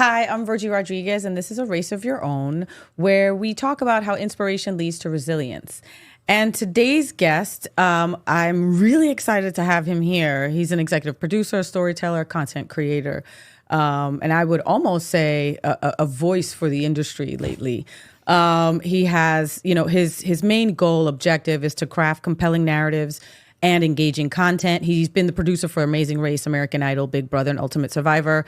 Hi, I'm Virgie Rodriguez, and this is A Race of Your Own, where we talk about how inspiration leads to resilience. And today's guest, I'm really excited to have him here. He's an executive producer, storyteller, content creator, and I would almost say a voice for the industry lately. He has, his main goal, objective is to craft compelling narratives and engaging content. He's been the producer for Amazing Race, American Idol, Big Brother, and Ultimate Survivor.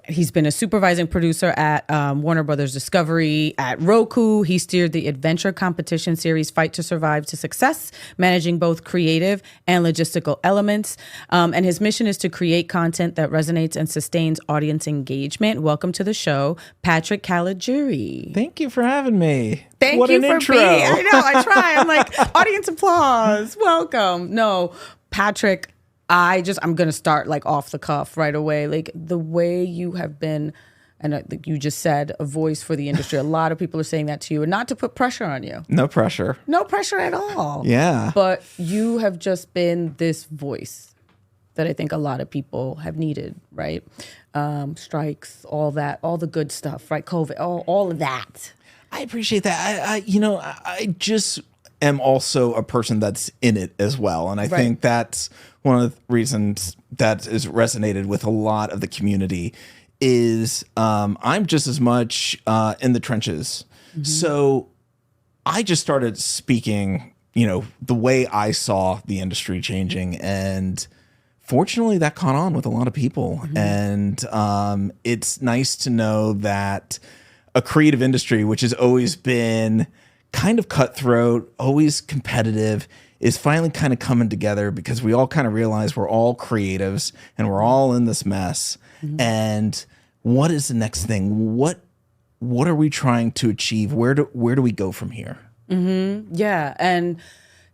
He's been a supervising producer at Warner Brothers Discovery, at Roku. He steered the adventure competition series Fight to Survive to success, managing both creative and logistical elements. And his mission is to create content that resonates and sustains audience engagement. Welcome to the show, Patrick Caligiuri. Thank you for having me. Thank what you an for intro. being. I know. I try. I'm like, audience applause. Welcome. No, Patrick. I'm gonna start like off the cuff right away. Like the way you have been, and you just said a voice for the industry. A lot of people are saying that to you, and not to put pressure on you. No pressure. No pressure at all. Yeah. But you have just been this voice that I think a lot of people have needed. Right? Strikes, all that, all the good stuff. Right? COVID, all of that. I appreciate that. I just am also a person that's in it as well. And I think that's one of the reasons that is resonated with a lot of the community is I'm just as much in the trenches. Mm-hmm. So I just started speaking, the way I saw the industry changing. And fortunately, that caught on with a lot of people. Mm-hmm. And it's nice to know that a creative industry, which has always been kind of cutthroat, always competitive, is finally kind of coming together because we all kind of realize we're all creatives and we're all in this mess. Mm-hmm. And what is the next thing? What are we trying to achieve? Where do we go from here? Mm-hmm. Yeah. And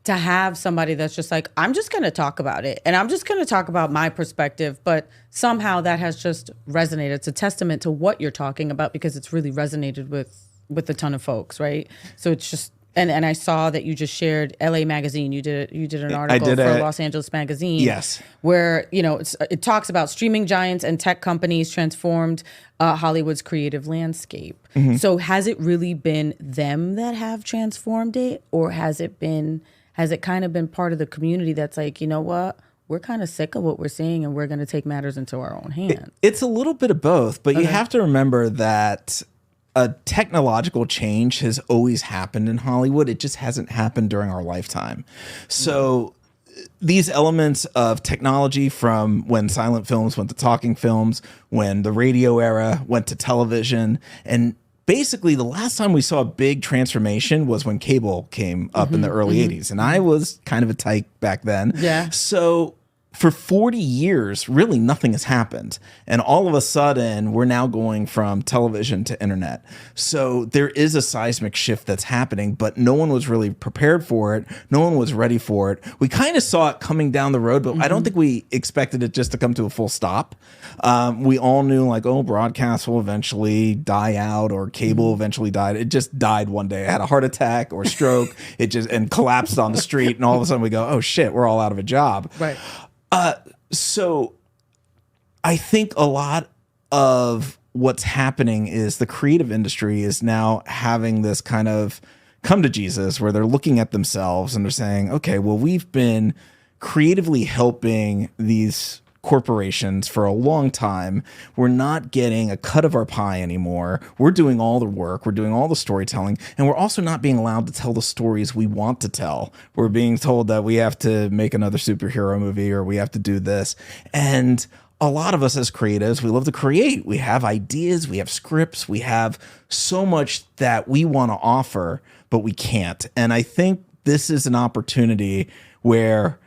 to have somebody that's just like, I'm just going to talk about it. And I'm just going to talk about my perspective. But somehow that has just resonated. It's a testament to what you're talking about because it's really resonated with a ton of folks, right? So it's just, and I saw that you just shared LA Magazine. You did an article for Los Angeles Magazine. Yes. Where, it talks about streaming giants and tech companies transformed Hollywood's creative landscape. Mm-hmm. So has it really been them that have transformed it? Or has it kind of been part of the community that's like, you know what? We're kind of sick of what we're seeing and we're going to take matters into our own hands. It's a little bit of both, but you have to remember that a technological change has always happened in Hollywood. It just hasn't happened during our lifetime. So these elements of technology from when silent films went to talking films, when the radio era went to television, and basically, the last time we saw a big transformation was when cable came up in the early 80s. And I was kind of a tyke back then. Yeah. So for 40 years, really nothing has happened. And all of a sudden, we're now going from television to internet. So there is a seismic shift that's happening, but no one was really prepared for it. No one was ready for it. We kind of saw it coming down the road, but I don't think we expected it just to come to a full stop. We all knew like, broadcast will eventually die out or cable eventually died. It just died one day. It had a heart attack or stroke. And collapsed on the street. And all of a sudden we go, oh shit, we're all out of a job. Right. So I think a lot of what's happening is the creative industry is now having this kind of come to Jesus where they're looking at themselves and they're saying, okay, well, we've been creatively helping these corporations for a long time. We're not getting a cut of our pie anymore. We're doing all the work. We're doing all the storytelling. And we're also not being allowed to tell the stories we want to tell. We're being told that we have to make another superhero movie or we have to do this. And a lot of us as creatives, we love to create. We have ideas, we have scripts, we have so much that we want to offer, but we can't. And I think this is an opportunity where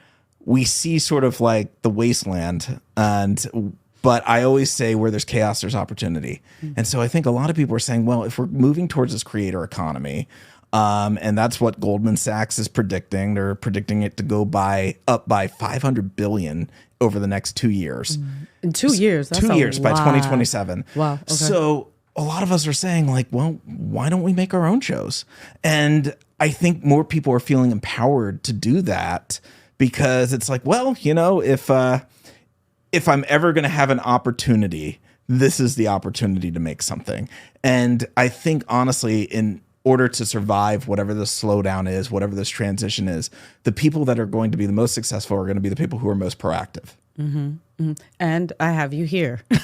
we see sort of like the wasteland, but I always say where there's chaos, there's opportunity. Mm-hmm. And so I think a lot of people are saying, well, if we're moving towards this creator economy, and that's what Goldman Sachs is predicting, they're predicting it to go up by 500 billion over the next 2 years. In 2 years? That's 2 years by 2027. Wow. Okay. So a lot of us are saying like, well, why don't we make our own shows? And I think more people are feeling empowered to do that. Because it's like, well, if I'm ever going to have an opportunity this is the opportunity to make something. And I think honestly, in order to survive whatever this slowdown is, whatever this transition is, the people that are going to be the most successful are going to be the people who are most proactive. Mm-hmm. Mm-hmm. And I have you here. And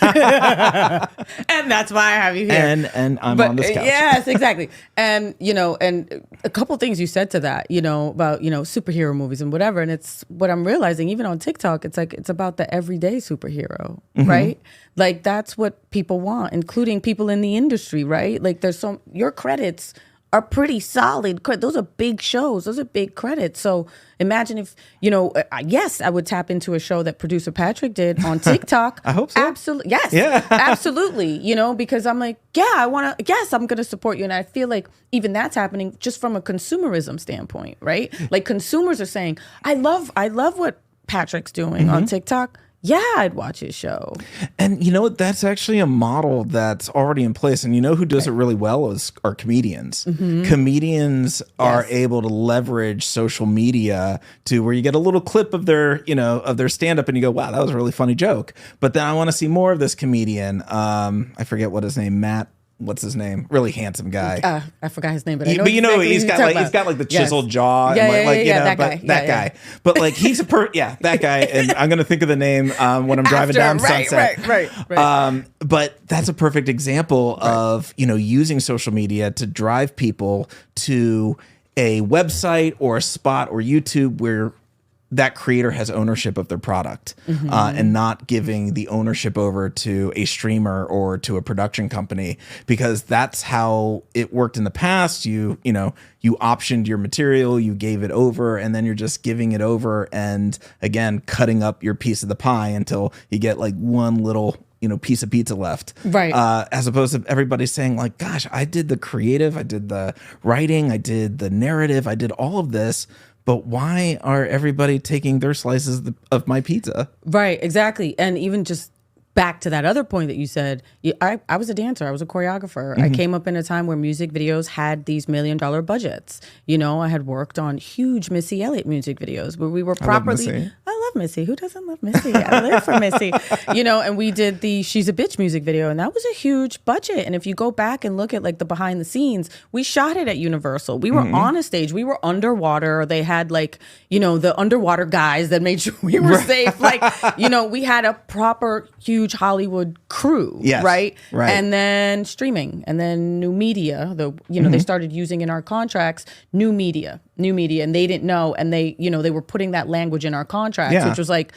that's why I have you here. And I'm on this couch. Yes, exactly. And, and a couple things you said to that, about, superhero movies and whatever. And it's what I'm realizing, even on TikTok, it's like, it's about the everyday superhero, right? Like, that's what people want, including people in the industry, right? Like, your credits are pretty solid. Those are big shows. Those are big credits. So imagine if, yes, I would tap into a show that producer Patrick did on TikTok. I hope so. Absolutely. Yes. Yeah. Absolutely. Because I'm like, I'm going to support you. And I feel like even that's happening just from a consumerism standpoint, right? Like, consumers are saying, I love what Patrick's doing on TikTok. Yeah, I'd watch his show. And that's actually a model that's already in place. And who does it really well are comedians. Comedians are able to leverage social media to where you get a little clip of their, of their stand-up and you go, wow, that was a really funny joke. But then I want to see more of this comedian. I forget what his name, Matt. What's his name? Really handsome guy. I forgot his name, but I know he's got like the chiseled jaw. That guy. That guy. But like he's that guy. And I'm gonna think of the name when I'm driving down Sunset. Right. But that's a perfect example of using social media to drive people to a website or a spot or YouTube where that creator has ownership of their product and not giving the ownership over to a streamer or to a production company, because that's how it worked in the past. You optioned your material, you gave it over, and then you're just giving it over and again, cutting up your piece of the pie until you get like one little piece of pizza left. Right. As opposed to everybody saying like, gosh, I did the creative, I did the writing, I did the narrative, I did all of this. But why are everybody taking their slices of my pizza? Right, exactly. And even just back to that other point that you said, I was a dancer. I was a choreographer. I came up in a time where music videos had these $1 million budgets. I had worked on huge Missy Elliott music videos where we were properly... I love Missy. Who doesn't love Missy? I live for Missy. And we did the She's a Bitch music video, and that was a huge budget. And if you go back and look at like the behind the scenes, we shot it at Universal. We were on a stage. We were underwater. They had like, the underwater guys that made sure we were safe. Like, we had a proper huge Hollywood crew, right? And then streaming, and then new media. They started using in our contracts new media, and they didn't know, and they were putting that language in our contracts, which was like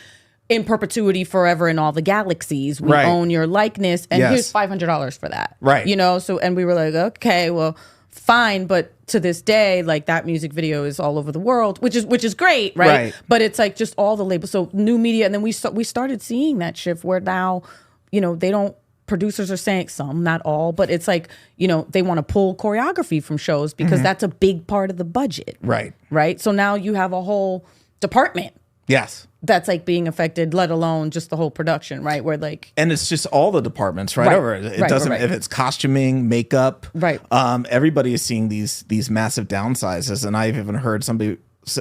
in perpetuity, forever in all the galaxies. We own your likeness, and here's $500 for that, right? So, and we were like, okay, well, fine, but to this day, like that music video is all over the world, which is great, right? But it's like just all the labels, so new media, and then we started seeing that shift where now, they don't. Producers are saying some, not all, but it's like, they want to pull choreography from shows because that's a big part of the budget. Right. So now you have a whole department. Yes. That's like being affected, let alone just the whole production, right? Where like, and it's just all the departments, right? Over it doesn't if it's costuming, makeup, right? Everybody is seeing these massive downsizes, and I've even heard somebody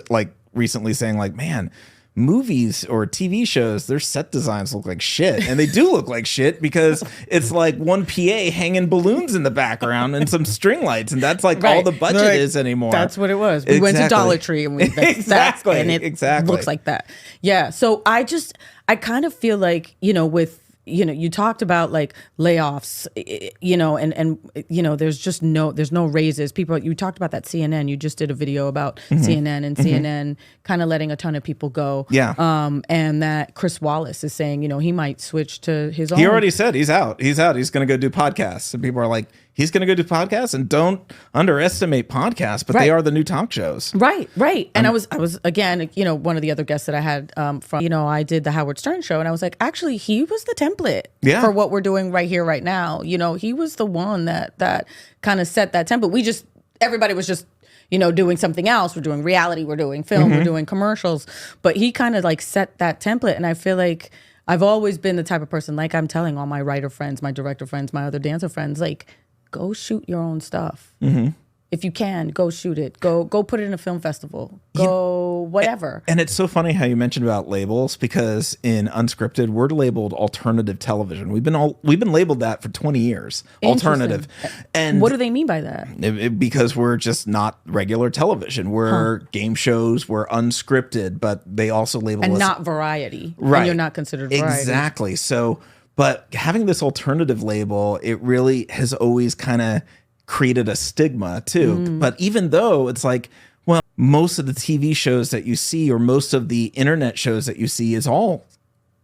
like recently saying like, man, movies or TV shows, their set designs look like shit. And they do look like shit because it's like one PA hanging balloons in the background and some string lights. And that's like all the budget is anymore. That's what it was. We went to Dollar Tree and we and it looks like that. Yeah. So I kind of feel like, with you talked about like layoffs, and there's no raises. You talked about that CNN. You just did a video about CNN and CNN kind of letting a ton of people go. Yeah. And that Chris Wallace is saying, he might switch to his own. He already said he's out. He's going to go do podcasts. And people are like, he's going to go do podcasts, and don't underestimate podcasts, but they are the new talk shows. Right. And I was again, one of the other guests that I had from, I did the Howard Stern show, and I was like, actually, he was the template for what we're doing right here, right now. He was the one that kind of set that template. Everybody was just, doing something else. We're doing reality, we're doing film, we're doing commercials, but he kind of like set that template. And I feel like I've always been the type of person, like I'm telling all my writer friends, my director friends, my other dancer friends, like, go shoot your own stuff. if you can, go shoot it. Go put it in a film festival. Go whatever. And it's so funny how you mentioned about labels, because in Unscripted, we're labeled alternative television. We've been labeled that for 20 years. Alternative. And what do they mean by that? Because we're just not regular television. We're game shows. We're unscripted, but they also label us not variety. Right. And you're not considered variety. Exactly. So, but having this alternative label, it really has always kind of created a stigma too. But even though it's like, well, most of the TV shows that you see or most of the internet shows that you see is all,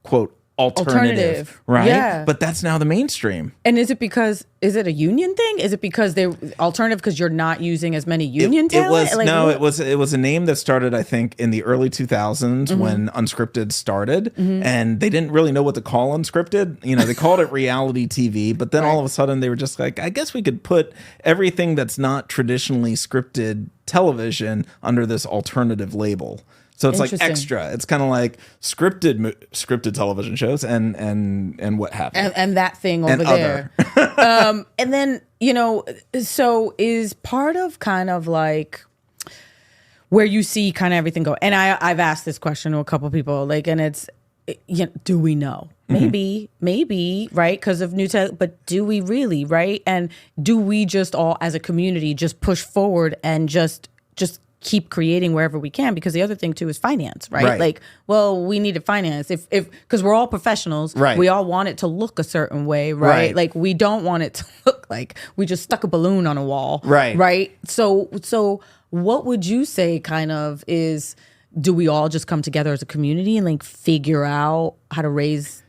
quote, alternative, right? Yeah. But that's now the mainstream. And is it a union thing? Is it because they're alternative because you're not using as many union talent? It was a name that started, I think, in the early 2000s when Unscripted started, and they didn't really know what to call Unscripted. You know, they called it reality TV, but then all of a sudden they were just like, I guess we could put everything that's not traditionally scripted television under this alternative label. So it's like extra. It's kind of like scripted television shows and what have you. And that thing over there. And then, so is part of kind of like where you see kind of everything go. And I've asked this question to a couple people, like, and it's, do we know? Maybe, right? Because of new tech, but do we really, right? And do we just all as a community just push forward and just keep creating wherever we can? Because the other thing too is finance, right? Like, well, we need to finance if because we're all professionals, right? We all want it to look a certain way, right? Like we don't want it to look like we just stuck a balloon on a wall, right? So what would you say kind of is, do we all just come together as a community and like figure out how to raise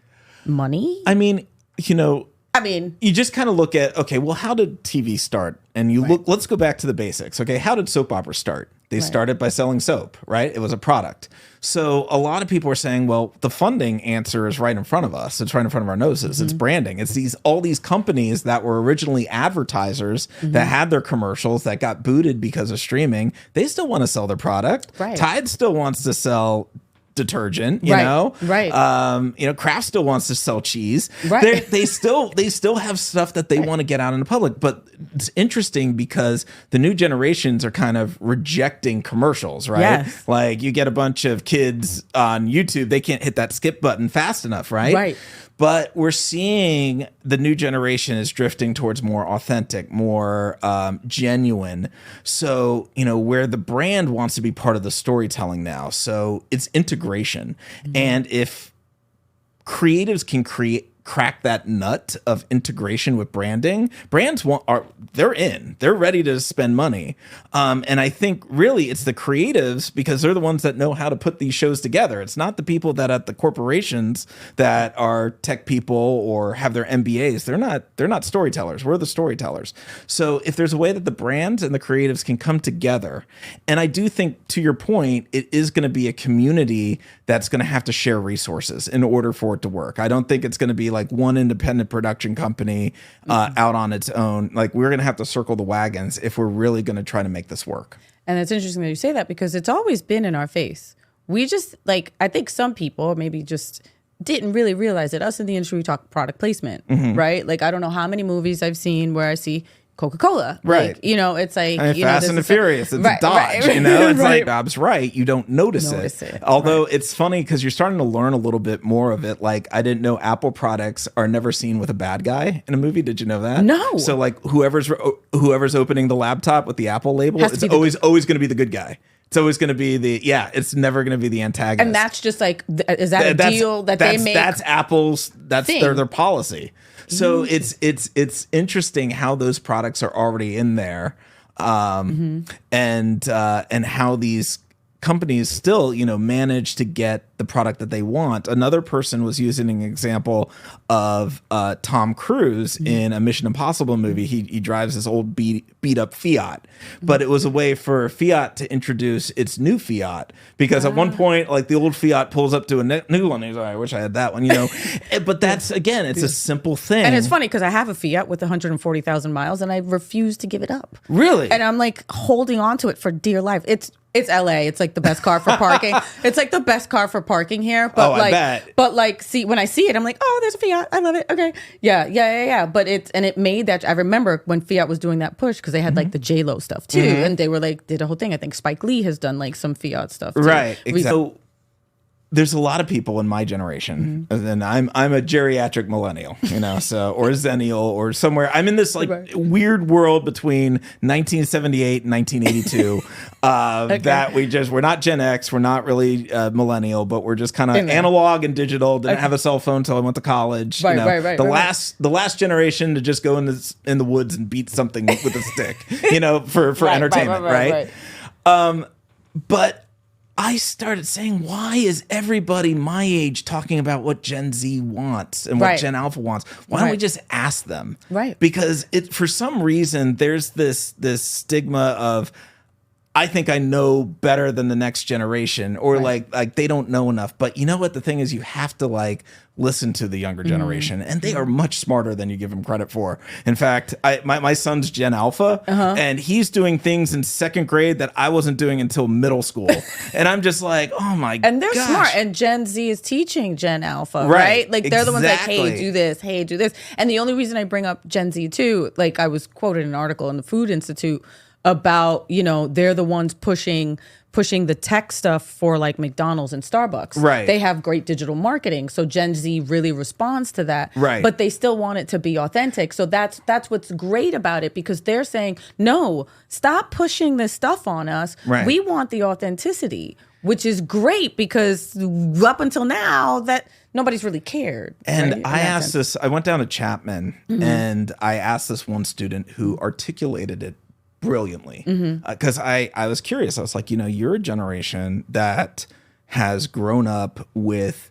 money? I mean, you just kind of look at, okay, well, how did TV start? And you look, let's go back to the basics. Okay, how did soap operas start? They started by selling soap, right? It was a product. So a lot of people are saying, well, the funding answer is right in front of us. It's right in front of our noses. It's branding. It's all these companies that were originally advertisers that had their commercials that got booted because of streaming. They still want to sell their product. Tide still wants to sell detergent, you know? Kraft still wants to sell cheese. They still have stuff that they want to get out in the public. But it's interesting because the new generations are kind of rejecting commercials, right? Like you get a bunch of kids on YouTube, they can't hit that skip button fast enough, right? But we're seeing the new generation is drifting towards more authentic, more genuine. So, where the brand wants to be part of the storytelling now. So it's integration. And if creatives can crack that nut of integration with branding, brands they're ready to spend money. And I think really it's the creatives, because they're the ones that know how to put these shows together. It's not the people that at the corporations that are tech people or have their MBAs. They're not storytellers. We're the storytellers. So if there's a way that the brands and the creatives can come together, and I do think, to your point, it is going to be a community that's going to have to share resources in order for it to work. I don't think it's going to be like one independent production company out on its own. Like, we're going to have to circle the wagons if we're really going to try to make this work. And it's interesting that you say that, because it's always been in our face. We just, like, I think some people maybe just didn't really realize it. Us in the industry, we talk product placement, right? Like, I don't know how many movies I've seen where I see Coca-Cola. Like, it's like, Fast and the Furious. It's a Dodge, It's like, Bob's right. You don't notice it. Although it's funny because you're starting to learn a little bit more of it. Like, I didn't know Apple products are never seen with a bad guy in a movie. Did you know that? No. So like whoever's opening the laptop with the Apple label, it's always going to be the good guy. It's always going to be it's never going to be the antagonist. And that's just like, is that a deal that they make? That's Apple's, that's their policy. So it's interesting how those products are already in there, and how these companies still, manage to get the product that they want. Another person was using an example of Tom Cruise in a Mission Impossible movie. He drives this old beat up Fiat, but it was a way for Fiat to introduce its new Fiat, because at one point, like, the old Fiat pulls up to a new one. He's like, I wish I had that one, But that's, again, it's a simple thing. And it's funny because I have a Fiat with 140,000 miles and I refuse to give it up. Really? And I'm like holding on to it for dear life. It's LA. It's like the best car for parking. It's like the best car for parking here. But I bet. But like, see, when I see it, I'm like, oh, there's a Fiat. I love it. Okay. Yeah. But it made that. I remember when Fiat was doing that push because they had like the J-Lo stuff too. And they were like, did a whole thing. I think Spike Lee has done like some Fiat stuff too. Right. Exactly. So there's a lot of people in my generation, and I'm a geriatric millennial, so, or a zennial or somewhere. I'm in this like weird world between 1978 and 1982 that we're not Gen X, we're not really millennial, but we're just kind of analog and digital. Didn't have a cell phone until I went to college. Right. The last generation to just go in the woods and beat something with a stick, for entertainment, right? But I started saying, why is everybody my age talking about what Gen Z wants and what Gen Alpha wants? Why don't we just ask them? Right. Because for some reason, there's this stigma of, I think I know better than the next generation, or like they don't know enough. But you know what? The thing is, you have to like listen to the younger generation, and they are much smarter than you give them credit for. In fact, my son's Gen Alpha, and he's doing things in second grade that I wasn't doing until middle school. And I'm just like, oh my god! And they're smart. And Gen Z is teaching Gen Alpha, right? Like they're the ones like, hey, do this, hey, do this. And the only reason I bring up Gen Z too, like I was quoted in an article in the Food Institute about, they're the ones pushing the tech stuff for like McDonald's and Starbucks. Right. They have great digital marketing. So Gen Z really responds to that. Right. But they still want it to be authentic. So that's what's great about it, because they're saying, no, stop pushing this stuff on us. Right. We want the authenticity, which is great because up until now that nobody's really cared. And right? I went down to Chapman and I asked this one student who articulated it brilliantly, because I was curious. I was like, you're a generation that has grown up with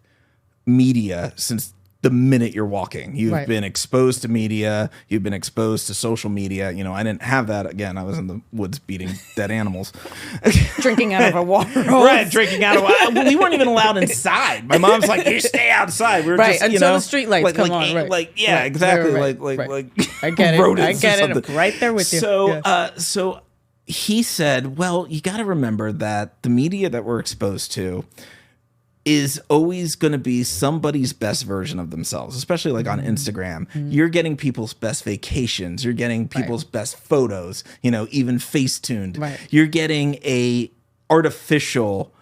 media since the minute you're walking. You've been exposed to media. You've been exposed to social media. I didn't have that. Again, I was in the woods beating dead animals. Drinking out of a water hose. Right, drinking out of a... We weren't even allowed inside. My mom's like, you stay outside. We were just, until the street lights come on. Exactly. Like I get it. I get it. I'm right there with you. So he said, well, you got to remember that the media that we're exposed to is always going to be somebody's best version of themselves, especially like on Instagram. You're getting people's best vacations. You're getting people's best photos, even face-tuned. Right. You're getting a artificial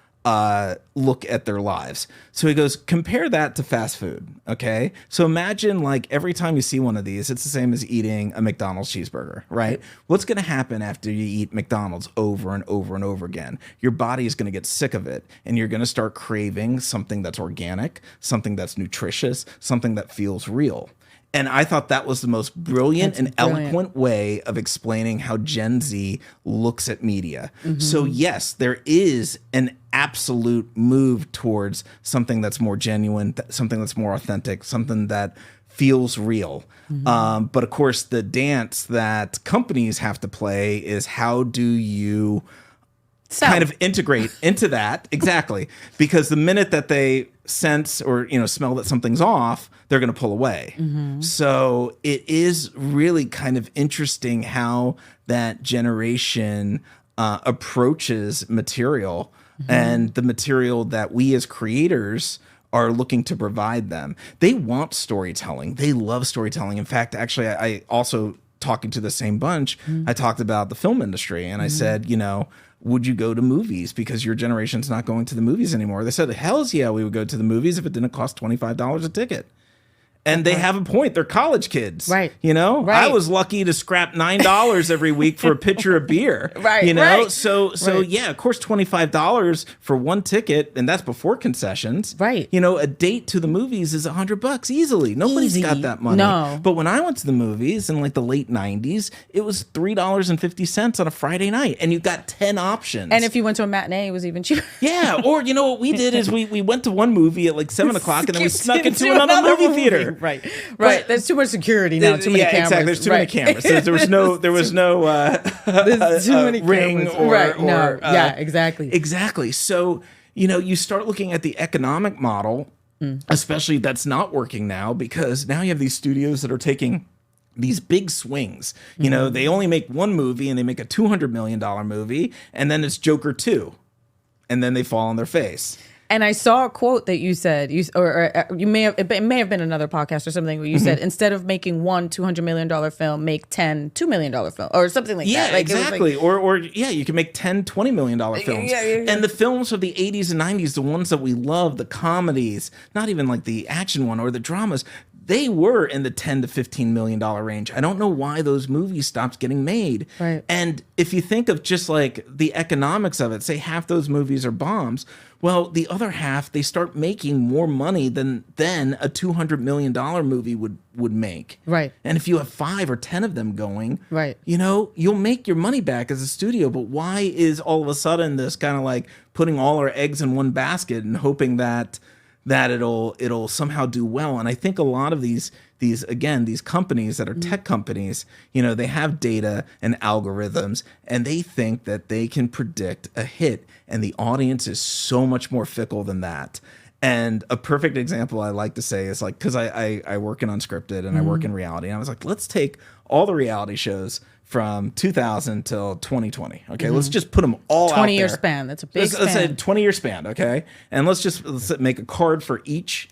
look at their lives. So he goes, compare that to fast food. Okay. So imagine like every time you see one of these, it's the same as eating a McDonald's cheeseburger, right? What's going to happen after you eat McDonald's over and over and over again? Your body is going to get sick of it, and you're going to start craving something that's organic, something that's nutritious, something that feels real. And I thought that was the most brilliant eloquent way of explaining how Gen Z looks at media. So yes, there is an absolute move towards something that's more genuine, something that's more authentic, something that feels real. But of course, the dance that companies have to play is, how do you kind of integrate into that? Exactly. Because the minute that they sense or smell that something's off, they're going to pull away. So it is really kind of interesting how that generation approaches material, and the material that we as creators are looking to provide them. They want storytelling. They love storytelling. In fact, actually, I also, talking to the same bunch, I talked about the film industry, and I said, would you go to movies because your generation's not going to the movies anymore? They said, hell's yeah, we would go to the movies if it didn't cost $25 a ticket. And they have a point. They're college kids. Right. I was lucky to scrap $9 every week for a pitcher of beer. Right. So yeah, of course, $25 for one ticket, and that's before concessions. Right. A date to the movies is $100 easily. Nobody's got that money. No. But when I went to the movies in like the late 90s, it was $3.50 on a Friday night, and you got 10 options. And if you went to a matinee, it was even cheaper. Yeah. Or what we did is we went to one movie at like 7 o'clock, and then we snuck into another movie theater. Right. There's too much security now. Too many cameras. Exactly. There's too many cameras. There was no there's too many ring cameras. Exactly. Exactly. So you start looking at the economic model, especially that's not working now, because now you have these studios that are taking these big swings. You know, they only make one movie and they make a $200 million movie, and then it's Joker 2. And then they fall on their face. And I saw a quote that you said, you may have, it may have been another podcast or something where you said, instead of making one $200 million film, make 10 $2 million film or something like that. Like, exactly. Or you can make 10 $20 million films. Yeah. And the films of the 80s and 90s, the ones that we love, the comedies, not even like the action one or the dramas, they were in the 10 to $15 million range. I don't know why those movies stopped getting made. Right. And if you think of just like the economics of it, say half those movies are bombs. Well, the other half, they start making more money than a $200 million movie would make. Right. And if you have 5 or 10 of them going, right, you know, you'll make your money back as a studio. But why is all of a sudden this kind of like putting all our eggs in one basket and hoping that it'll somehow do well? And I think a lot of these companies that are tech companies, you know, they have data and algorithms, and they think that they can predict a hit, and the audience is so much more fickle than that. And a perfect example I like to say is like, because I work in unscripted and I work in reality, and I was like, let's take all the reality shows from 2000 till 2020. Okay, let's just put them all 20-year span. That's a big span. Let's say 20-year span. Okay, and let's make a card for each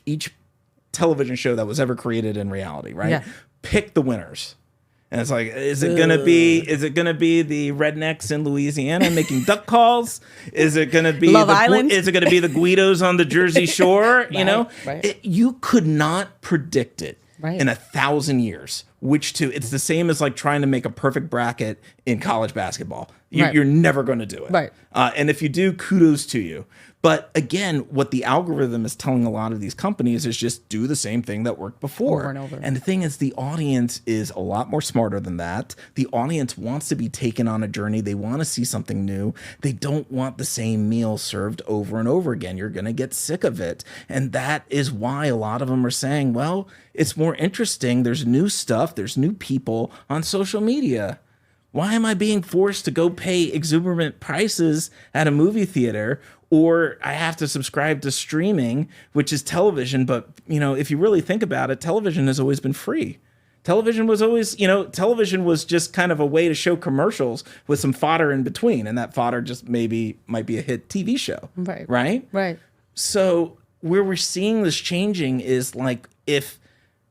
television show that was ever created in reality. Right? Yeah. Pick the winners. And it's like, is it gonna be the rednecks in Louisiana making duck calls? Is it gonna be Love Island? Is it gonna be the Guidos on the Jersey Shore? You know, right. You could not predict it right. in 1,000 years. It's the same as like trying to make a perfect bracket in college basketball. You're never going to do it. Right. And if you do, kudos to you. But again, what the algorithm is telling a lot of these companies is just do the same thing that worked before. Over and over. And the thing is, the audience is a lot more smarter than that. The audience wants to be taken on a journey. They want to see something new. They don't want the same meal served over and over again. You're going to get sick of it. And that is why a lot of them are saying, well, it's more interesting. There's new stuff. There's new people on social media. Why am I being forced to go pay exuberant prices at a movie theater, or I have to subscribe to streaming, which is television? But, you know, if you really think about it, television has always been free. Television was always, television was just kind of a way to show commercials with some fodder in between. And that fodder just might be a hit TV show. Right. Right? Right. So where we're seeing this changing is like, if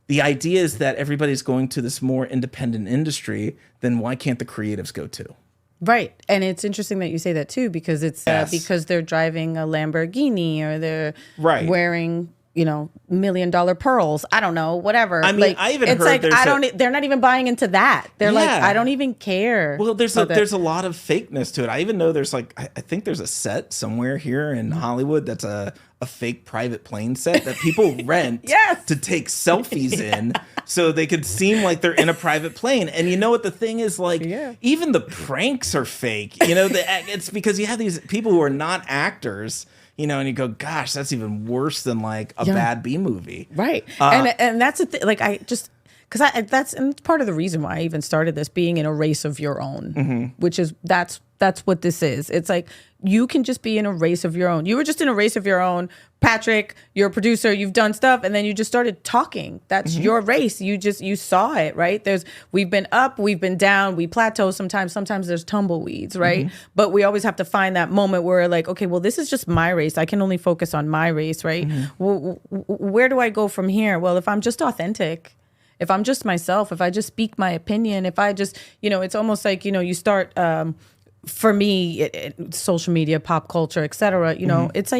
the idea is that everybody's going to this more independent industry, then why can't the creatives go too? Right. And it's interesting that you say that too, because it's because they're driving a Lamborghini or they're wearing, $1 million pearls. I don't know, whatever. I mean, I even heard they're not even buying into that. They're like, I don't even care. Well, there's a lot of fakeness to it. I even know there's like, I think there's a set somewhere here in Hollywood that's a fake private plane set that people rent to take selfies in so they could seem like they're in a private plane. And you know what the thing is, like, even the pranks are fake. It's because you have these people who are not actors, and you go, gosh, that's even worse than like a bad B movie. Right. And that's the thing. Like, that's part of the reason why I even started this, being in a race of your own, which is that's what this is. It's like, you can just be in a race of your own. You were just in a race of your own. Patrick, you're a producer, you've done stuff, and then you just started talking. That's your race. You saw it, right? We've been up, we've been down, we plateau sometimes there's tumbleweeds, right? But we always have to find that moment where, like, okay, well, this is just my race. I can only focus on my race, right? Where do I go from here? Well, if I'm just authentic, if I'm just myself, if I just speak my opinion, if I just, it's almost like, you start, for me, social media, pop culture, etc. It's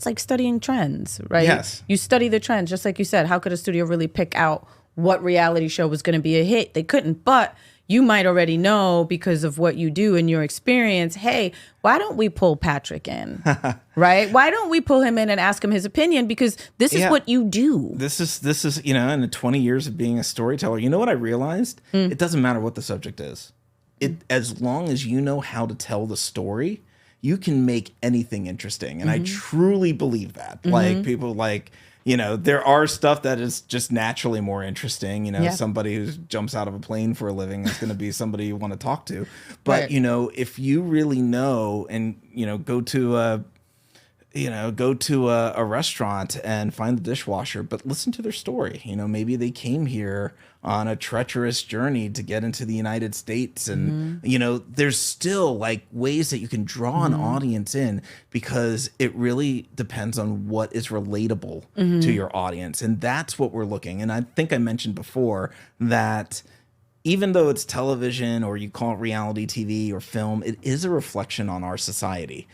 like studying trends, right? Yes. You study the trends, just like you said. How could a studio really pick out what reality show was going to be a hit? They couldn't, but you might already know, because of what you do and your experience. Hey, why don't we pull Patrick in, right? Why don't we pull him in and ask him his opinion? Because this is what you do. This is in the 20 years of being a storyteller, you know what I realized? It doesn't matter what the subject is. As long as you know how to tell the story, you can make anything interesting. And I truly believe that. Like, people like, there are stuff that is just naturally more interesting. Somebody who jumps out of a plane for a living is going to be somebody you want to talk to. But, if you really know and, go to go to a restaurant and find the dishwasher, but listen to their story. Maybe they came here on a treacherous journey to get into the United States. And, there's still like ways that you can draw an audience in, because it really depends on what is relatable to your audience. And that's what we're looking. And I think I mentioned before that even though it's television, or you call it reality TV or film, it is a reflection on our society.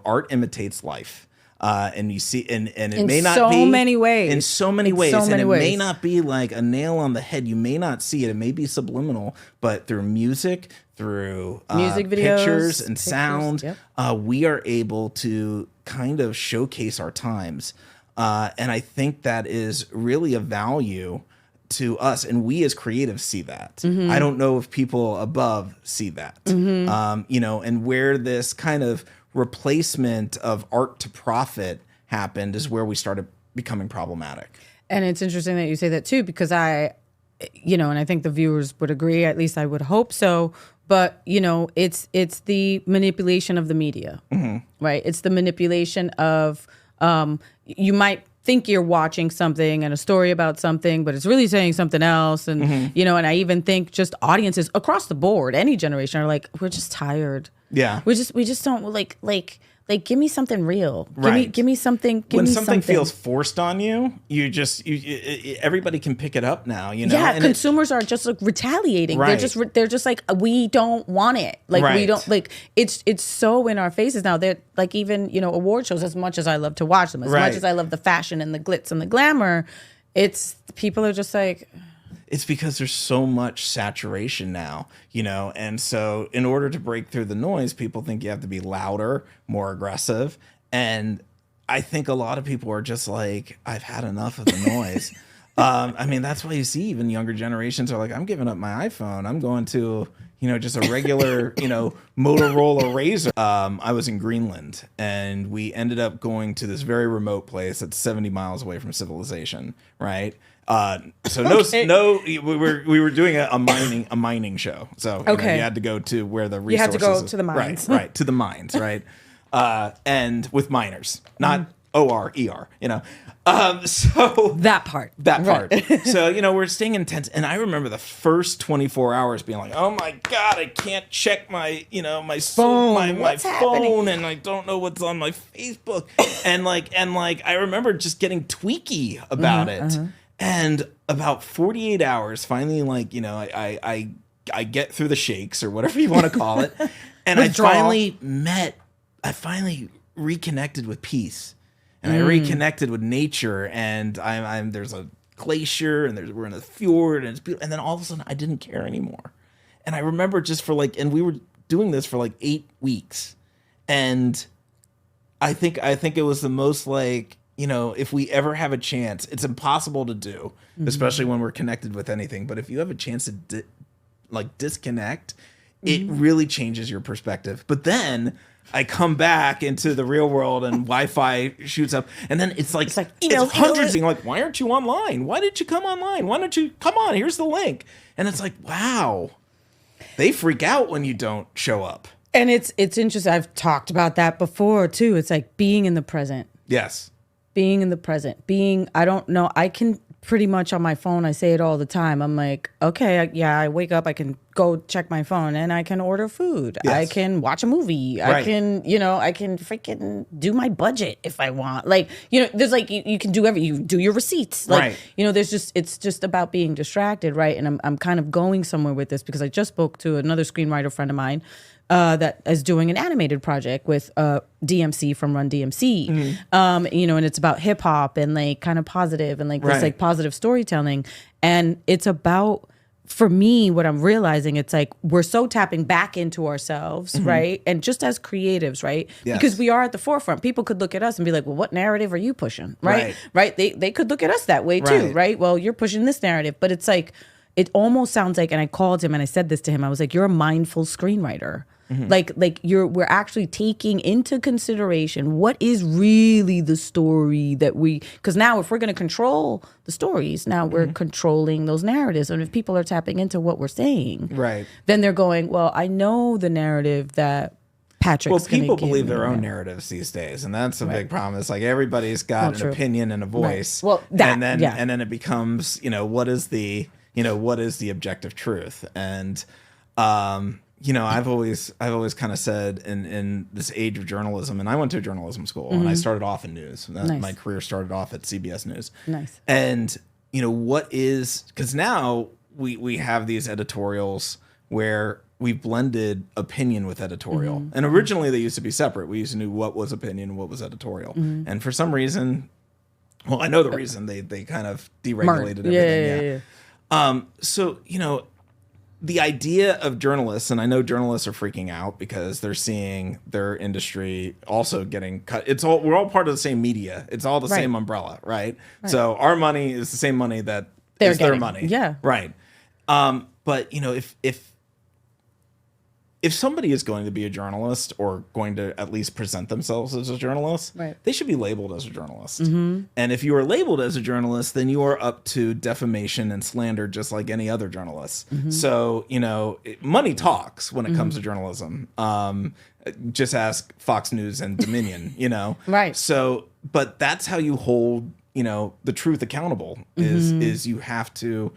Art imitates life. And you see, and it may not be in so many ways, and it may not be like a nail on the head. You may not see it. It may be subliminal, but through music, through music videos, pictures and sound, we are able to kind of showcase our times. And I think that is really a value to us, and we as creatives see that. I don't know if people above see that. And where this kind of replacement of art to profit happened is where we started becoming problematic. And it's interesting that you say that too, because and I think the viewers would agree, at least I would hope so. But, it's the manipulation of the media, right? It's the manipulation of, you might think you're watching something and a story about something, but it's really saying something else. And, and I even think just audiences across the board, any generation, are like, we're just tired. Yeah. We just don't like, give me something real. Right. Give me something. When something feels forced on you, everybody can pick it up now, Yeah, and consumers are just like retaliating. Right. They're just like, we don't want it. Like we don't like it's so in our faces now. They're like, even award shows, as much as I love to watch them, as much as I love the fashion and the glitz and the glamour, it's people are just like, it's because there's so much saturation now, and so in order to break through the noise, people think you have to be louder, more aggressive. And I think a lot of people are just like, I've had enough of the noise. That's why you see even younger generations are like, I'm giving up my iPhone. I'm going to, just a regular, Motorola Razr. I was in Greenland, and we ended up going to this very remote place that's 70 miles away from civilization, right? So we were doing a mining show. So you had to go to where the resources. You had to go to the mines. Right, to the mines, right? And with miners, not ORER, So that part. So, we're staying in tents. And I remember the first 24 hours being like, oh my God, I can't check my, my phone, my phone, and I don't know what's on my Facebook. and I remember just getting tweaky about it. And about 48 hours, finally, I get through the shakes, or whatever you want to call it. And I finally reconnected with peace. And I reconnected with nature, and there's a glacier, and we're in a fjord, and it's beautiful. And then all of a sudden, I didn't care anymore. And I remember just and we were doing this for 8 weeks. And I think it was the most if we ever have a chance, it's impossible to do, especially when we're connected with anything. But if you have a chance to disconnect, it really changes your perspective. But then I come back into the real world, and Wi-Fi shoots up, and then it's emails, hundreds being like, why aren't you online? Why didn't you come online? Why don't you come on? Here's the link. And it's like, wow, they freak out when you don't show up. And it's interesting. I've talked about that before too. It's like being in the present. Yes. Being in the present, I don't know, I can pretty much on my phone, I say it all the time. I'm like, okay, I wake up, I can go check my phone, and I can order food. Yes. I can watch a movie. Right. I can freaking do my budget if I want. There's you can do you do your receipts. It's just about being distracted, right? And I'm kind of going somewhere with this, because I just spoke to another screenwriter friend of mine that is doing an animated project with DMC from Run DMC, and it's about hip hop and kind of positive and this positive storytelling, and it's about, for me, what I'm realizing, it's we're so tapping back into ourselves, right? And just as creatives, right? Yes. Because we are at the forefront. People could look at us and be like, well, what narrative are you pushing, right? Right? They could look at us that way too, right? Well, you're pushing this narrative, but it's it almost sounds like, and I called him and I said this to him, I was like, you're a mindful screenwriter. We're actually taking into consideration what is really the story because now if we're going to control the stories, now we're controlling those narratives. And if people are tapping into what we're saying, right, then they're going, well, I know the narrative that Patrick's Well, people gonna believe give their me, own right. narratives these days, and that's a big problem. It's like everybody's got an true. opinion and a voice. Well, that, and then yeah. and then it becomes, what is the objective truth? And I've always kind of said in this age of journalism, and I went to journalism school, and I started off in news. Nice. My career started off at CBS News. Nice. And because now we have these editorials where we blended opinion with editorial. And originally they used to be separate. We used to know what was opinion and what was editorial. And for some reason, well, I know the reason they kind of deregulated everything. Yeah. So, the idea of journalists, and I know journalists are freaking out because they're seeing their industry also getting cut. We're all part of the same media. It's all the same umbrella, right? So our money is the same money that is their money. Yeah. Right. But if somebody is going to be a journalist or going to at least present themselves as a journalist, they should be labeled as a journalist. And if you are labeled as a journalist, then you are up to defamation and slander just like any other journalist. So, money talks when it comes to journalism. Just ask Fox News and Dominion, Right. So, but that's how you hold, the truth accountable is you have to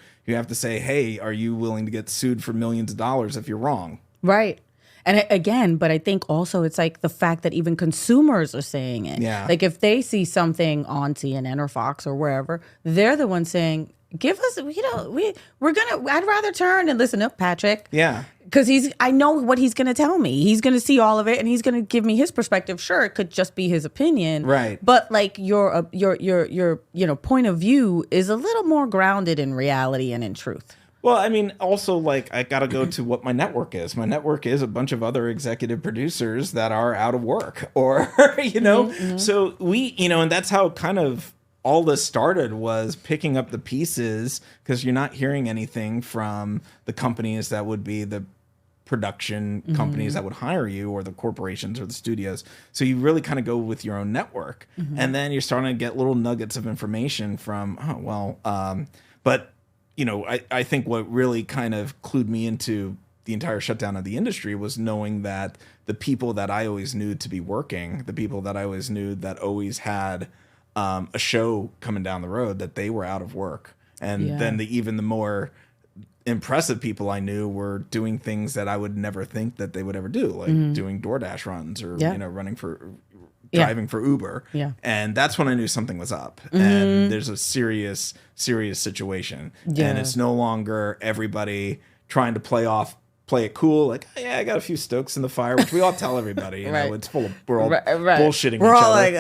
say, hey, are you willing to get sued for millions of dollars if you're wrong? Right. And again, but I think also it's like the fact that even consumers are saying it. Yeah. Like if they see something on CNN or Fox or wherever, they're the ones saying, give us, I'd rather turn and listen to Patrick. Yeah. Because I know what he's going to tell me. He's going to see all of it and he's going to give me his perspective. Sure, it could just be his opinion. Right. But like your point of view is a little more grounded in reality and in truth. Well, I mean, also, like, I got to go to what my network is. My network is a bunch of other executive producers that are out of work or, So we, and that's how kind of all this started, was picking up the pieces, because you're not hearing anything from the companies that would be the production companies that would hire you, or the corporations or the studios. So you really kind of go with your own network. And then you're starting to get little nuggets of information from, but I think what really kind of clued me into the entire shutdown of the industry was knowing that the people that I always knew to be working, the people that I always knew that always had a show coming down the road, that they were out of work. And then even the more impressive people I knew were doing things that I would never think that they would ever do, like doing DoorDash runs or, driving for Uber. Yeah. And that's when I knew something was up. And there's a serious situation. Yeah. And it's no longer everybody trying to play it cool, like, oh, yeah, I got a few stokes in the fire, which we all tell everybody, it's full of, we're all bullshitting we're each all other. Like,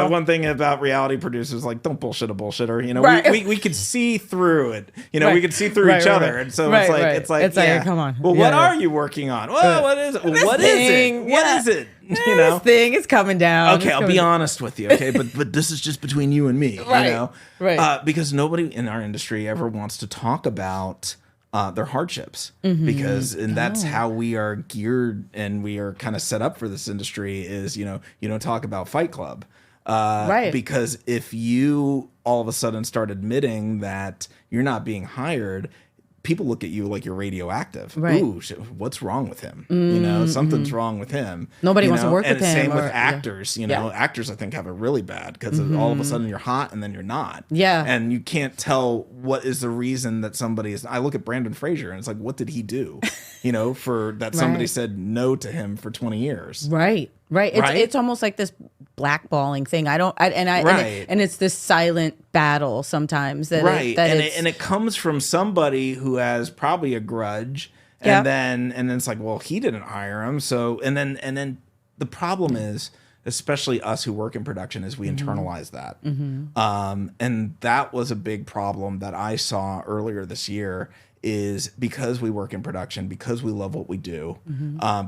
but one thing about reality producers, like, don't bullshit a bullshitter. We could see through it. We could see through each other. And so it's like, come on. Well, what are you working on? Well, what is it? What is it? This thing is coming down. Okay, I'll be honest with you. Okay, but this is just between you and me. Right. Because nobody in our industry ever wants to talk about their hardships, because that's how we are geared, and we are kind of set up for this industry is, you don't talk about Fight Club. Because if you all of a sudden start admitting that you're not being hired, people look at you like you're radioactive. Right. Ooh, what's wrong with him? Something's wrong with him. Nobody wants to work with him. And same with actors. Actors I think have it really bad, because all of a sudden you're hot and then you're not. Yeah. And you can't tell what is the reason that somebody is. I look at Brandon Fraser and it's like, what did he do? For that somebody said no to him for 20 years. Right. It's almost like this blackballing thing. And it's this silent battle sometimes that and it comes from somebody who has probably a grudge, and then it's like, well, he didn't hire him, so and then the problem is, especially us who work in production, is we internalize that. And that was a big problem that I saw earlier this year, is because we work in production, because we love what we do,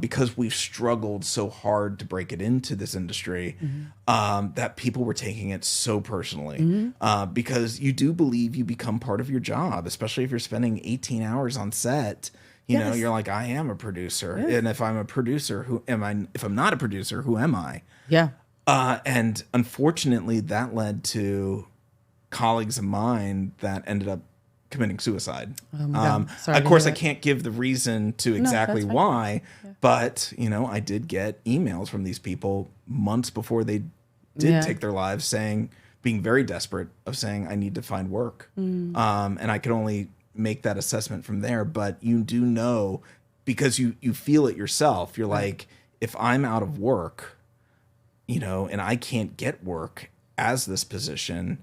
because we've struggled so hard to break it into this industry, that people were taking it so personally, because you do believe you become part of your job, especially if you're spending 18 hours on set. You're like, I am a producer. And if I'm a producer, who am I? If I'm not a producer, who am I? Yeah. And unfortunately, that led to colleagues of mine that ended up committing suicide. Oh my God. Sorry Of to course, hear I that. can't give the reason to exactly that's fine. why, but I did get emails from these people months before they did take their lives, being very desperate, of saying, I need to find work. And I could only make that assessment from there. But you do know, because you feel it yourself. You're like, if I'm out of work, and I can't get work as this position,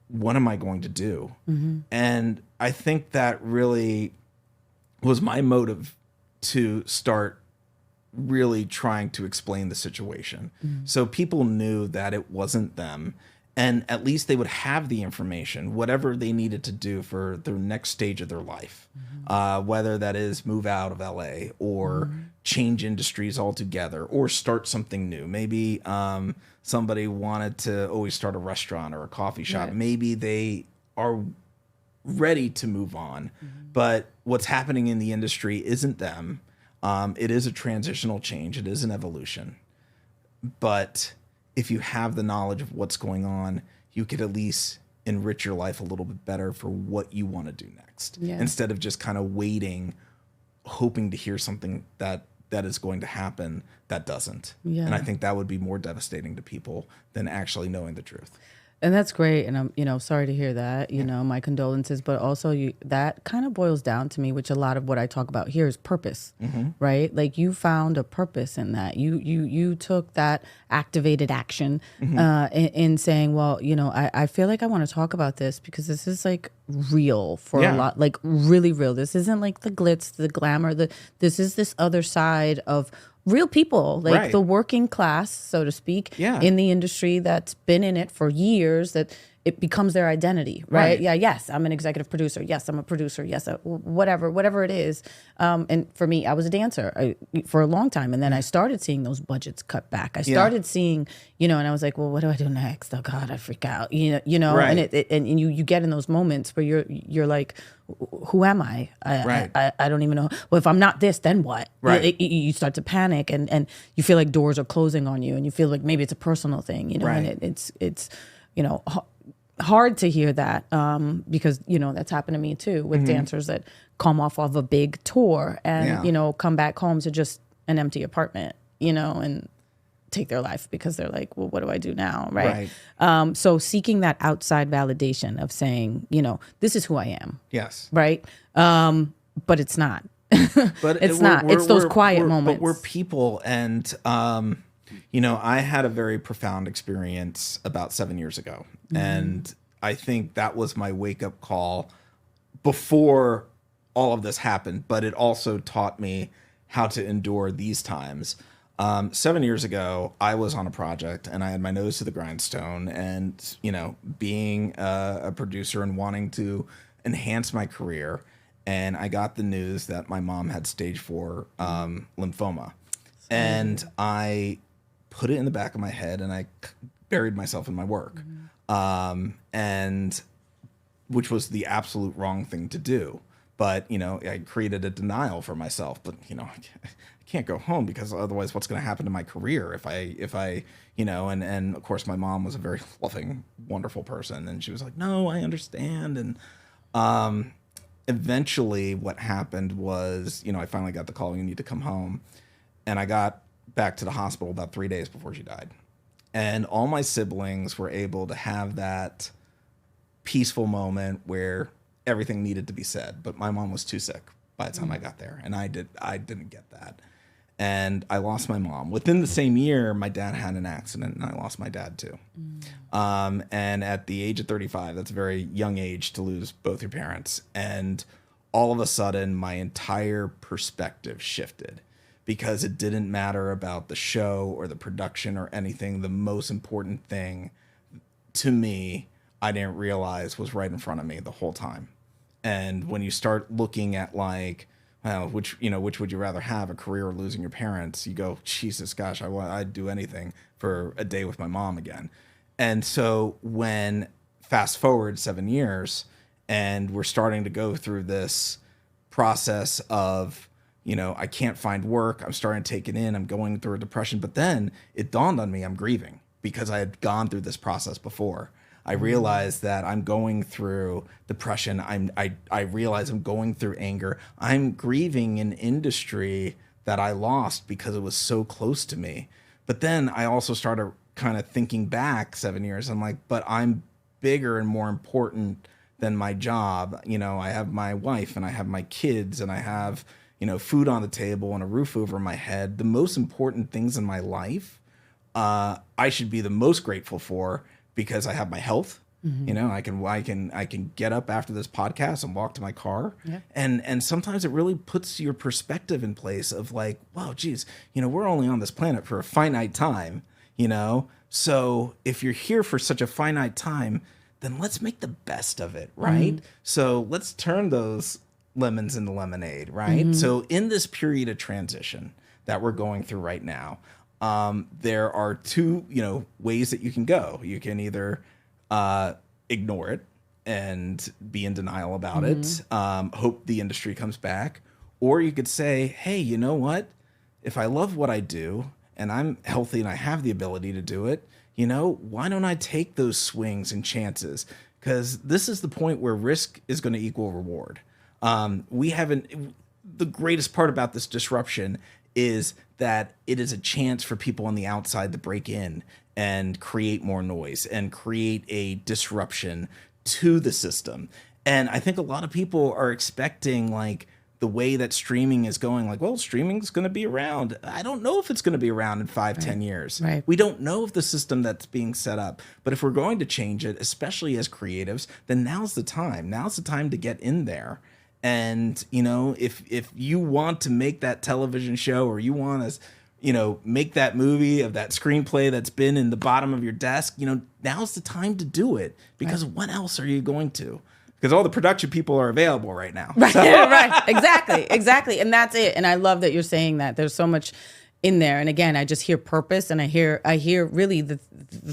what am I going to do? And I think that really was my motive to start really trying to explain the situation. So people knew that it wasn't them, and at least they would have the information, whatever they needed to do for their next stage of their life, whether that is move out of LA or change industries altogether or start something new. Maybe somebody wanted to always start a restaurant or a coffee shop. Right. Maybe they are ready to move on, but what's happening in the industry isn't them. It is a transitional change. It is an evolution. But if you have the knowledge of what's going on, you could at least enrich your life a little bit better for what you want to do next, instead of just kind of waiting, hoping to hear something that is going to happen that doesn't. And I think that would be more devastating to people than actually knowing the truth. And that's great. And I'm, sorry to hear that, my condolences, but also that kind of boils down to me, which a lot of what I talk about here is purpose, right? Like you found a purpose in that. You took that activated action in saying, well, I feel like I want to talk about this because this is like real for a lot, like really real. This isn't like the glitz, the glamour, this is this other side of real people, like the working class, so to speak, in the industry that's been in it for years, that it becomes their identity, right? Yeah, yes, I'm an executive producer. Yes, I'm a producer. Yes, whatever it is. And for me, I was a dancer for a long time. And then I started seeing those budgets cut back. I started seeing, and I was like, well, what do I do next? Oh God, I freak out, and you get in those moments where you're like, who am I? I don't even know. Well, if I'm not this, then what? You start to panic and you feel like doors are closing on you and you feel like maybe it's a personal thing, and it's hard to hear that because that's happened to me too with dancers that come off of a big tour and come back home to just an empty apartment, and take their life because they're like, well, what do I do now, right? So seeking that outside validation of saying, this is who I am, right? But it's not. But it's not. It's those quiet moments. But we're people, and I had a very profound experience about 7 years ago. And I think that was my wake-up call before all of this happened, but it also taught me how to endure these times. 7 years ago, I was on a project and I had my nose to the grindstone, and, being a producer and wanting to enhance my career. And I got the news that my mom had stage 4 lymphoma. And I put it in the back of my head and I buried myself in my work. And which was the absolute wrong thing to do. But, I created a denial for myself. But, I can't go home because otherwise what's going to happen to my career if I and of course my mom was a very loving, wonderful person. And she was like, no, I understand. And eventually what happened was, I finally got the call, you need to come home. And I got back to the hospital about 3 days before she died. And all my siblings were able to have that peaceful moment where everything needed to be said. But my mom was too sick by the time I got there. And I didn't get that. And I lost my mom. Within the same year, my dad had an accident and I lost my dad too. And at the age of 35, that's a very young age to lose both your parents. And all of a sudden, my entire perspective shifted. Because it didn't matter about the show or the production or anything. The most important thing to me, I didn't realize was right in front of me the whole time. And when you start looking at like, which would you rather have, a career or losing your parents? You go, Jesus, gosh, I'd do anything for a day with my mom again. And so when fast forward 7 years and we're starting to go through this process of, I can't find work. I'm starting to take it in. I'm going through a depression. But then it dawned on me I'm grieving because I had gone through this process before. I realize that I'm going through depression. I realize I'm going through anger. I'm grieving an industry that I lost because it was so close to me. But then I also started kind of thinking back 7 years. I'm like, but I'm bigger and more important than my job. You know, I have my wife and I have my kids and I have, you know, food on the table and a roof over my head. The most important things in my life, I should be the most grateful for because I have my health. You know, I can get up after this podcast and walk to my car. Yeah. And sometimes it really puts your perspective in place of like, wow, geez, you know, we're only on this planet for a finite time, you know? So if you're here for such a finite time, then let's make the best of it, right? So let's turn those lemons into lemonade, right? So in this period of transition that we're going through right now, there are two, you know, ways that you can go. You can either ignore it and be in denial about it, hope the industry comes back, or you could say, hey, you know what? If I love what I do and I'm healthy and I have the ability to do it, you know, why don't I take those swings and chances? Because this is the point where risk is going to equal reward. The greatest part about this disruption is that it is a chance for people on the outside to break in and create more noise and create a disruption to the system. And I think a lot of people are expecting like the way that streaming is going, like, well, streaming is going to be around. I don't know if it's going to be around in 5-10 years. Right. We don't know if the system that's being set up. But if we're going to change it, especially as creatives, then now's the time. Now's the time to get in there. And, you know, if you want to make that television show or you want to, you know, make that movie of that screenplay that's been in the bottom of your desk, you know, now's the time to do it. Because when else are you going to? Because all the production people are available right now. Right, so. Right, exactly. And that's it. And I love that you're saying that. There's so much in there. And again, I just hear purpose, and I hear really the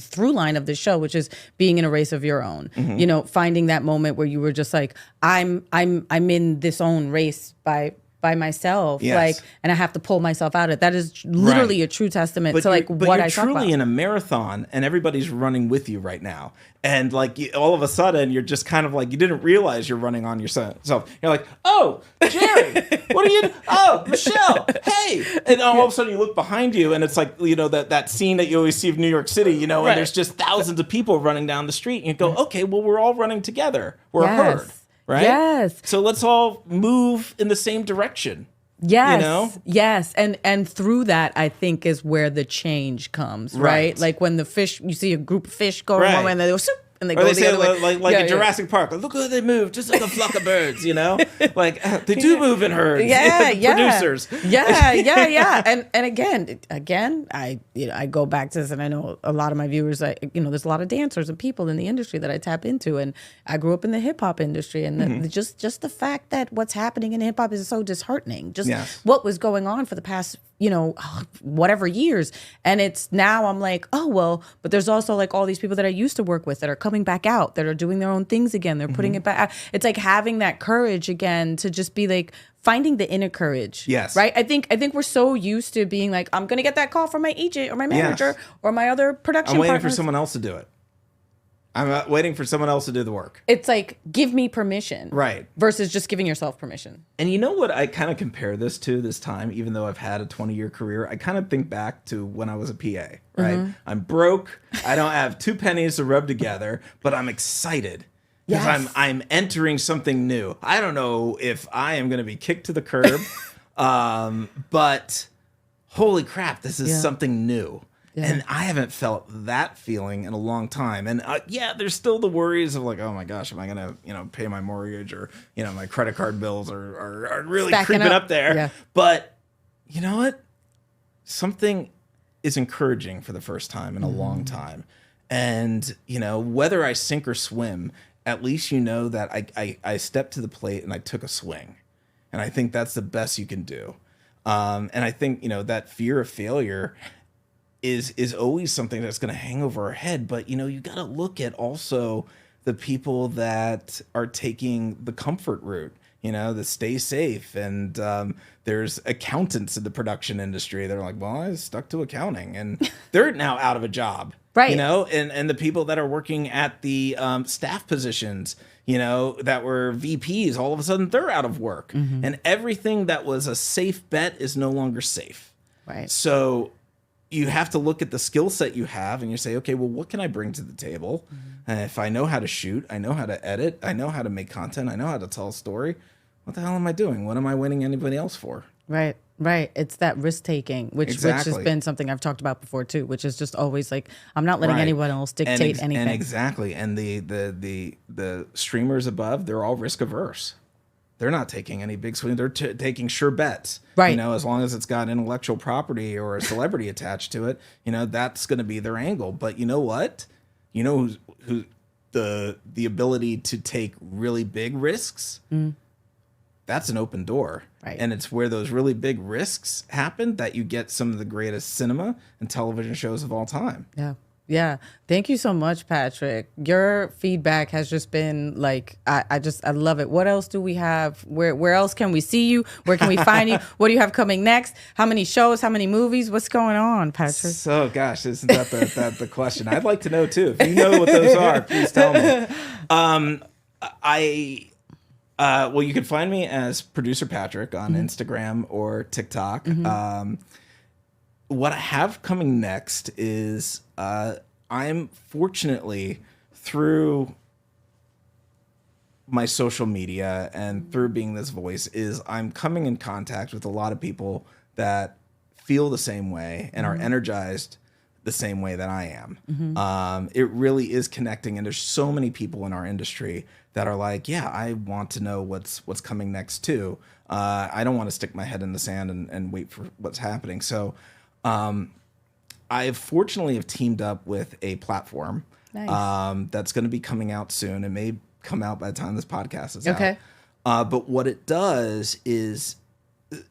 through line of the show, which is being in a race of your own. You know, finding that moment where you were just like, I'm in this own race by myself, like, and I have to pull myself out of it. That is literally a true testament to like what I talk about. You're truly in a marathon, and everybody's running with you right now. And like all of a sudden, you're just kind of like, you didn't realize you're running on yourself. You're like, oh, Jerry, what are you? Oh, Michelle, hey! And all of a sudden, you look behind you, and it's like, you know, that scene that you always see of New York City, you know, and there's just thousands of people running down the street, and you go, okay, well, we're all running together. We're a herd. Right? Yes. So let's all move in the same direction. Yes. You know? Yes. And through that, I think is where the change comes, right? Like when the fish, you see a group of fish go one way and they go, soup, and they go the other way. Like in Jurassic Park, look how they move, just like a flock of birds, you know? Like, they do move in herds. Producers. Yeah. And again, I go back to this, and I know a lot of my viewers, there's a lot of dancers and people in the industry that I tap into, and I grew up in the hip hop industry, and just the fact that what's happening in hip hop is so disheartening. Just what was going on for the past, whatever years. And it's now I'm like, oh, well, but there's also like all these people that I used to work with that are coming back out, that are doing their own things again. They're putting it back out. It's like having that courage again to just be like finding the inner courage. Yes. Right. I think we're so used to being like, I'm going to get that call from my agent or my manager or my other production I'm waiting partners. for someone else to do it. I'm waiting for someone else to do the work. It's like, give me permission. Right. Versus just giving yourself permission. And you know what I kind of compare this to this time, even though I've had a 20-year career, I kind of think back to when I was a PA, right? I'm broke. I don't have 2 pennies to rub together, but I'm excited because I'm entering something new. I don't know if I am going to be kicked to the curb, but holy crap, this is something new. Yeah. And I haven't felt that feeling in a long time. And there's still the worries of like, oh my gosh, am I going to, pay my mortgage, or, my credit card bills are really creeping up there. Yeah. But you know what? Something is encouraging for the first time in a long time. And, whether I sink or swim, at least that I stepped to the plate and I took a swing. And I think that's the best you can do. And I think, that fear of failure is always something that's going to hang over our head. But, you got to look at also the people that are taking the comfort route, that stay safe. And there's accountants in the production industry. They're like, well, I stuck to accounting, and they're now out of a job. Right. You know, and the people that are working at the staff positions, you know, that were VPs, all of a sudden they're out of work. And everything that was a safe bet is no longer safe. Right. So you have to look at the skill set you have and you say, okay, well, what can I bring to the table? And if I know how to shoot, I know how to edit, I know how to make content, I know how to tell a story, what the hell am I doing? What am I winning anybody else for? Right. Right. It's that risk taking, which has been something I've talked about before too, which is just always like, I'm not letting anyone else dictate anything. And exactly. And the streamers above, they're all risk averse. They're not taking any big swings. They're taking sure bets. Right. You know, as long as it's got intellectual property or a celebrity attached to it, you know, that's going to be their angle. But you know what? You know who the ability to take really big risks? That's an open door. Right. And it's where those really big risks happen that you get some of the greatest cinema and television shows of all time. Yeah. Yeah. Thank you so much, Patrick. Your feedback has just been like, I love it. What else do we have? Where else can we see you? Where can we find you? What do you have coming next? How many shows? How many movies? What's going on, Patrick? So, gosh, isn't that the question? I'd like to know too. If you know what those are, please tell me. Well, you can find me as Producer Patrick on Instagram or TikTok. What I have coming next is I'm fortunately, through my social media and through being this voice, is I'm coming in contact with a lot of people that feel the same way and are energized the same way that I am. It really is connecting, and there's so many people in our industry that are like, yeah, I want to know what's coming next too. I don't want to stick my head in the sand and wait for what's happening. So I fortunately have teamed up with a platform that's going to be coming out soon. It may come out by the time this podcast is out. But what it does is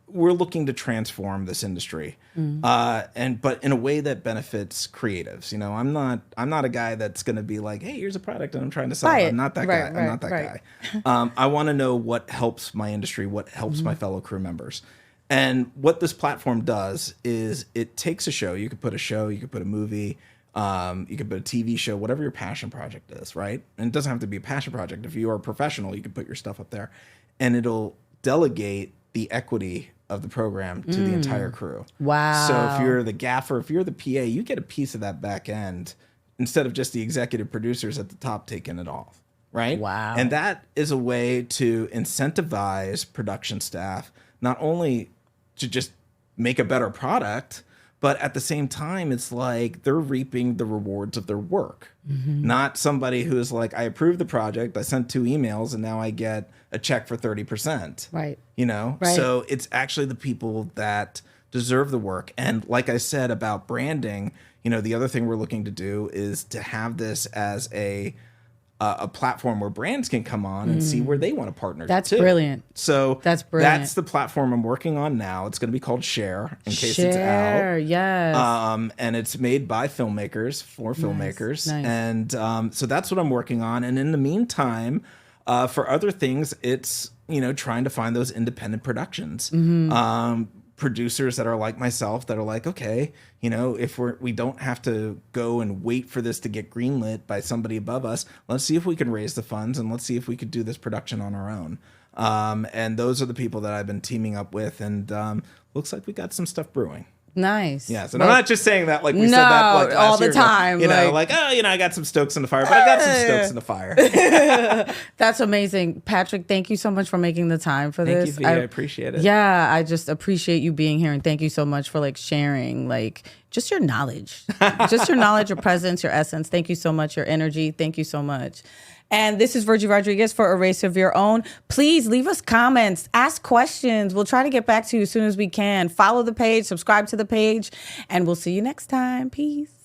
we're looking to transform this industry, but in a way that benefits creatives. You know, I'm not a guy that's going to be like, hey, here's a product and I'm trying to sell it. I'm not that guy. I'm not that guy. I want to know what helps my industry, what helps my fellow crew members. And what this platform does is it takes a show. You could put a show, you could put a movie, you could put a TV show, whatever your passion project is, right? And it doesn't have to be a passion project. If you are a professional, you can put your stuff up there, and it'll delegate the equity of the program to the entire crew. Wow. So if you're the gaffer, if you're the PA, you get a piece of that back end instead of just the executive producers at the top taking it all, right? Wow. And that is a way to incentivize production staff, not only to just make a better product, but at the same time, it's like they're reaping the rewards of their work. Not somebody who's like, I approved the project, I sent 2 emails, and now I get a check for 30%. Right. You know? Right. So it's actually the people that deserve the work. And like I said about branding, you know, the other thing we're looking to do is to have this as a platform where brands can come on and see where they want to partner. That's too. brilliant. So that's brilliant. That's the platform I'm working on now. It's going to be called Share in case Share, it's out. Yes. And it's made by filmmakers for filmmakers. Nice. And so that's what I'm working on. And in the meantime, for other things, it's, you know, trying to find those independent productions. Producers that are like myself that are like, okay, you know, if we don't have to go and wait for this to get greenlit by somebody above us, let's see if we can raise the funds and let's see if we could do this production on our own. And those are the people that I've been teaming up with, and looks like we got some stuff brewing. Nice. Yes, and I'm not just saying that like we said that like last all the year, time. You know, like, oh, you know, I got some stokes in the fire, but I got some stokes in the fire. That's amazing. Patrick, thank you so much for making the time for Thank this. You, V. I appreciate it. Yeah, I just appreciate you being here, and thank you so much for like sharing like just your knowledge. Just your knowledge, your presence, your essence. Thank you so much. Your energy. Thank you so much. And this is Virgie Rodriguez for A Race of Your Own. Please leave us comments, ask questions. We'll try to get back to you as soon as we can. Follow the page, subscribe to the page, and we'll see you next time. Peace.